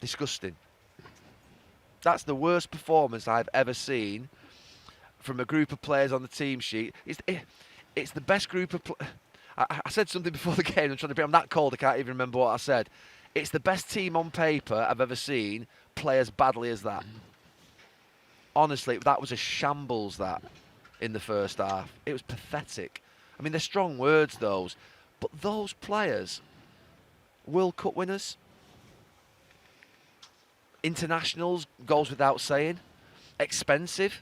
disgusting. That's the worst performance I've ever seen from a group of players on the team sheet. It's the best group of... I said something before the game. I'm that cold I can't even remember what I said. It's the best team on paper I've ever seen play as badly as that. Honestly, that was a shambles, that, in the first half. It was pathetic. I mean, they're strong words, those. But those players, World Cup winners, internationals, goes without saying, expensive.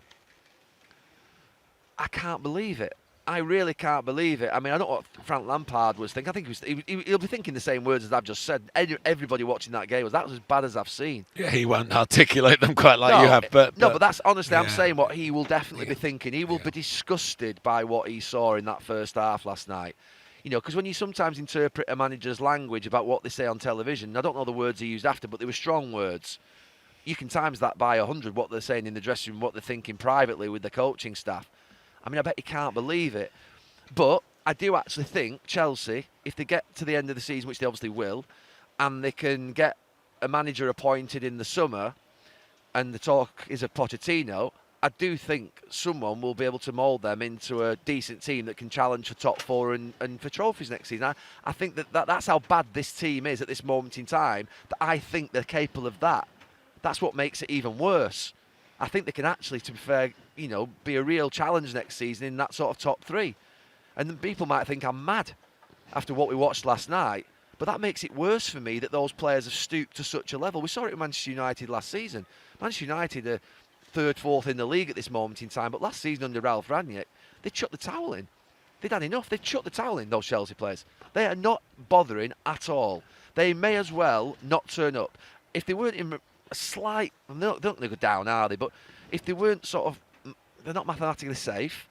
I can't believe it. I really can't believe it. I mean, I don't know what Frank Lampard was thinking. I think he'll be thinking the same words as I've just said. Everybody watching that game that was as bad as I've seen. Yeah, he won't articulate them quite like you have. But that's honestly, I'm saying what he will definitely be thinking. He will be disgusted by what he saw in that first half last night. You know, because when you sometimes interpret a manager's language about what they say on television, I don't know the words he used after, but they were strong words. You can times that by 100, what they're saying in the dressing room, what they're thinking privately with the coaching staff. I mean, I bet you can't believe it. But I do actually think Chelsea, if they get to the end of the season, which they obviously will, and they can get a manager appointed in the summer, and the talk is of Pochettino, I do think someone will be able to mould them into a decent team that can challenge for top four and for trophies next season. I think that's how bad this team is at this moment in time, that I think they're capable of that. That's what makes it even worse. I think they can actually, to be fair, you know, be a real challenge next season in that sort of top three. And then people might think I'm mad after what we watched last night, but that makes it worse for me that those players have stooped to such a level. We saw it with Manchester United last season. Manchester United are third, fourth in the league at this moment in time, but last season under Ralph Rangnick, they chucked the towel in. They'd had enough. They've chucked the towel in, those Chelsea players. They are not bothering at all. They may as well not turn up. If they weren't in a slight... They're not going to go down, are they? But if they weren't sort of... They're not mathematically safe.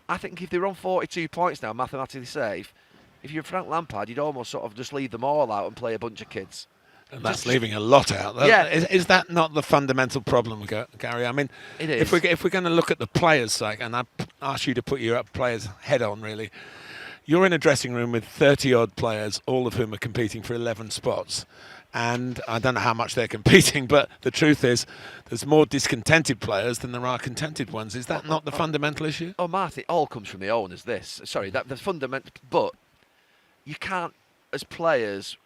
I think if they were on 42 points now, mathematically safe, if you're Frank Lampard, you'd almost sort of just leave them all out and play a bunch of kids. And that's leaving a lot out. Yeah. Is that not the fundamental problem, Gary? I mean, it is. If we're going to look at the players' side, and I ask you to put your players head on, really, you're in a dressing room with 30-odd players, all of whom are competing for 11 spots. And I don't know how much they're competing, but the truth is there's more discontented players than there are contented ones. Is that not the fundamental issue? Oh, Marty, it all comes from the owners, this. Sorry, the fundamental... But you can't, as players,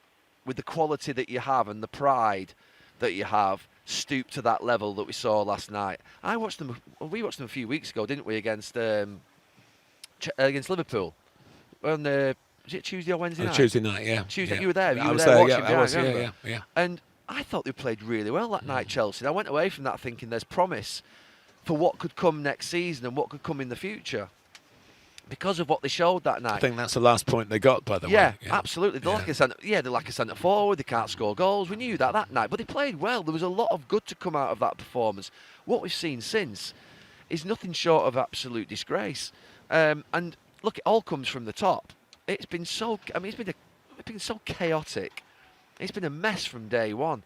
with the quality that you have and the pride that you have, stoop to that level that we saw last night. We watched them a few weeks ago, didn't we, against Liverpool? Was it Tuesday or Wednesday night? Tuesday night, yeah. Tuesday, yeah. you were there. I was there, watching, yeah. And I thought they played really well that night, Chelsea. And I went away from that thinking there's promise for what could come next season and what could come in the future because of what they showed that night. I think that's the last point they got, by the way. Yeah, absolutely. They lack a centre forward. They can't score goals. We knew that night. But they played well. There was a lot of good to come out of that performance. What we've seen since is nothing short of absolute disgrace. And look, it all comes from the top. It's been so... I mean, it's been so chaotic. It's been a mess from day one.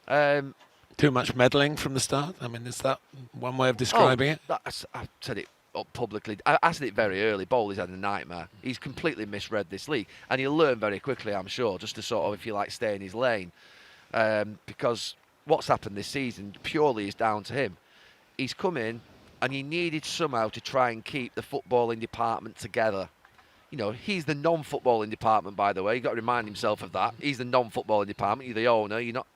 Too much meddling from the start? I mean, is that one way of describing it? I've said it up publicly. I said it very early. Bowley's had a nightmare. He's completely misread this league. And he'll learn very quickly, I'm sure, just to sort of, if you like, stay in his lane. Because what's happened this season purely is down to him. He's come in and he needed somehow to try and keep the footballing department together. You know, he's the non-footballing department, by the way. You've got to remind himself of that. He's the non-footballing department. You're the owner. You're not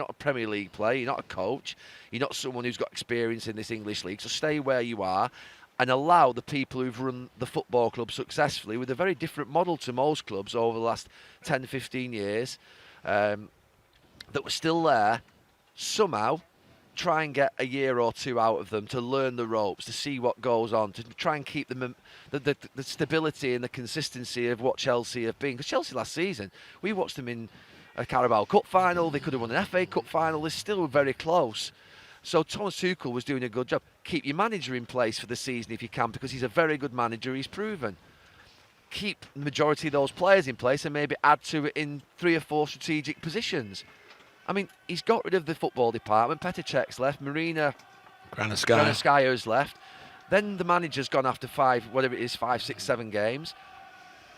a Premier League player. You're not a coach. You're not someone who's got experience in this English league. So stay where you are and allow the people who've run the football club successfully with a very different model to most clubs over the last 10, 15 years that were still there, somehow try and get a year or two out of them to learn the ropes, to see what goes on, to try and keep them the stability and the consistency of what Chelsea have been. Because Chelsea last season, we watched them in a Carabao Cup final. They could have won an FA Cup final. They're still very close. So Thomas Tuchel was doing a good job. Keep your manager in place for the season if you can, because he's a very good manager. He's proven. Keep the majority of those players in place and maybe add to it in 3 or 4 strategic positions. I mean, he's got rid of the football department. Petr Cech's left. Marina Granovskaya's left. Then the manager's gone after 5, 6, 7 games.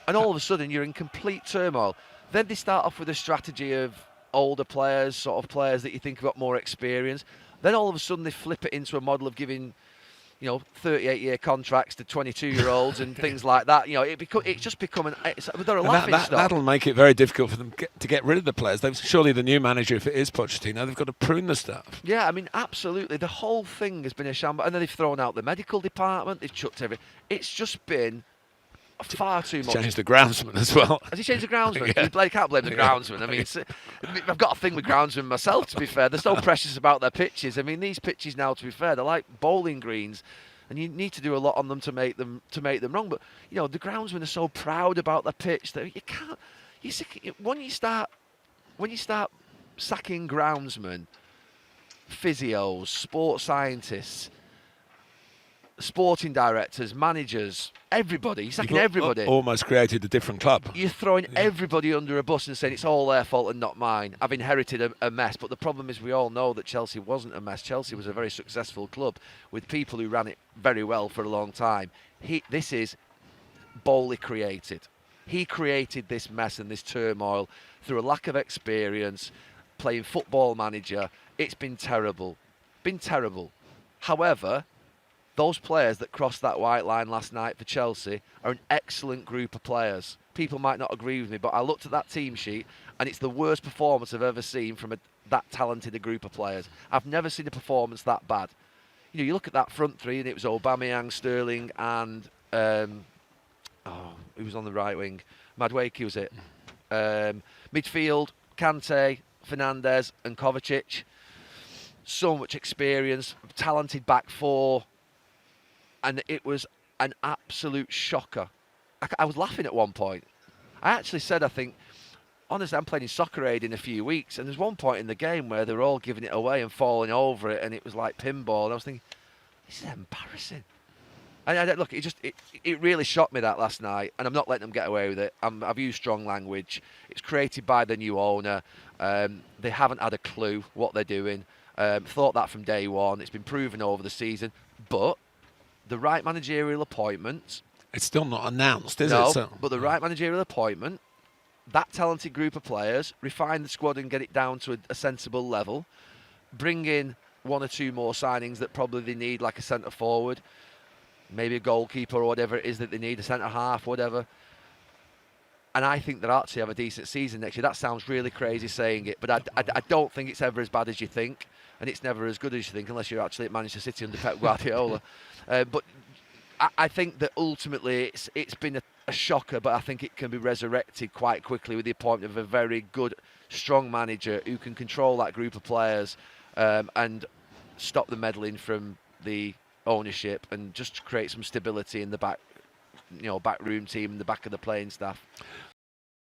And all of a sudden, you're in complete turmoil. Then they start off with a strategy of older players, sort of players that you think have got more experience. Then all of a sudden they flip it into a model of giving, 38-year contracts to 22-year-olds and things like that. It's just becoming they're a laughing stock. That'll make it very difficult for them to get rid of the players. Surely the new manager, if it is Pochettino, they've got to prune the stuff. Yeah, I mean, absolutely. The whole thing has been a shambles. And then they've thrown out the medical department. They've chucked everything. It's just been far too much. Changed the groundsman as well. Has he changed the groundsman? Yeah. You can't blame the groundsman. I mean, I've got a thing with groundsmen myself, to be fair. They're so precious about their pitches. I mean, these pitches now, to be fair, they're like bowling greens. And you need to do a lot on them to make them wrong. But, the groundsmen are so proud about their pitch that you can't... When you start sacking groundsmen, physios, sports scientists, sporting directors, managers, everybody. You're sacking everybody. Almost created a different club. You're throwing everybody under a bus and saying it's all their fault and not mine. I've inherited a mess. But the problem is we all know that Chelsea wasn't a mess. Chelsea was a very successful club with people who ran it very well for a long time. This is Bowley created. He created this mess and this turmoil through a lack of experience, playing football manager. It's been terrible. However, those players that crossed that white line last night for Chelsea are an excellent group of players. People might not agree with me, but I looked at that team sheet and it's the worst performance I've ever seen from that talented a group of players. I've never seen a performance that bad. You look at that front three and it was Aubameyang, Sterling and who was on the right wing? Madueke, was it? Midfield, Kante, Fernandes and Kovacic. So much experience, talented back four. And it was an absolute shocker. I was laughing at one point. I actually said, honestly, I'm playing in Soccer Aid in a few weeks, and there's one point in the game where they were all giving it away and falling over it, and it was like pinball. And I was thinking, this is embarrassing. And look, it really shocked me that last night, and I'm not letting them get away with it. I've used strong language. It's created by the new owner. They haven't had a clue what they're doing. Thought that from day one. It's been proven over the season, but the right managerial appointment. It's still not announced, is it? So, but the right managerial appointment, that talented group of players, refine the squad and get it down to a sensible level, bring in one or two more signings that probably they need, like a centre forward, maybe a goalkeeper or whatever it is that they need, a centre half, whatever. And I think they'll actually have a decent season next year. That sounds really crazy saying it, but I don't think it's ever as bad as you think. And it's never as good as you think unless you're actually at Manchester City under Pep Guardiola. But I think that ultimately it's been a shocker, but I think it can be resurrected quite quickly with the appointment of a very good, strong manager who can control that group of players and stop the meddling from the ownership and just create some stability in the backroom team and the back of the playing staff.